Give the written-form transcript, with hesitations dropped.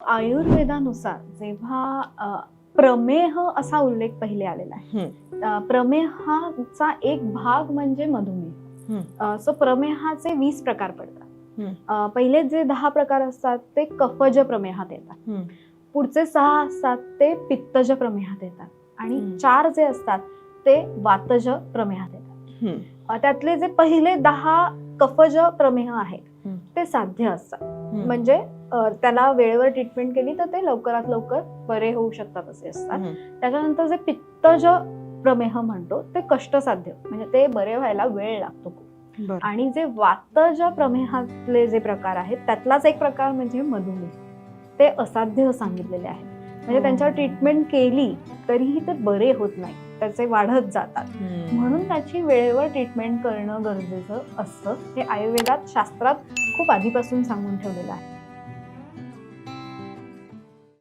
आयुर्वेदानुसार जेव्हा प्रमेह असा उल्लेख पहिले आलेला आहे. प्रमेहाचा एक भाग म्हणजे मधुमेह. सो प्रमेहाचे 20 प्रकार पडतात. पहिले जे 10 प्रकार असतात ते कफज प्रमेहात येतात. पुढचे 6 असतात ते पित्तज प्रमेहात येतात आणि 4 जे असतात ते वातज प्रमेहात येतात. त्यातले जे पहिले 10 कफज प्रमेह आहेत ते साध्य असतात. म्हणजे त्याला वेळेवर ट्रीटमेंट केली तर ते लवकरात लवकर बरे होऊ शकतात असे असतात. त्याच्यानंतर जे पित्तज प्रमेह म्हणतो ते कष्टसाध्य, म्हणजे ते बरे व्हायला वेळ लागतो. आणि जे वातज प्रमेहातले जे प्रकार आहेत त्यातलाच एक प्रकार म्हणजे मधुमेह, ते असाध्य सांगितलेले आहे. म्हणजे त्यांच्यावर ट्रीटमेंट केली तरीही ते बरे होत नाही, त्याचे वाढत जातात. म्हणून त्याची वेळेवर ट्रीटमेंट करणं गरजेचं असतं. हे आयुर्वेदात शास्त्रात खूप आधीपासून सांगून ठेवलेलं आहे.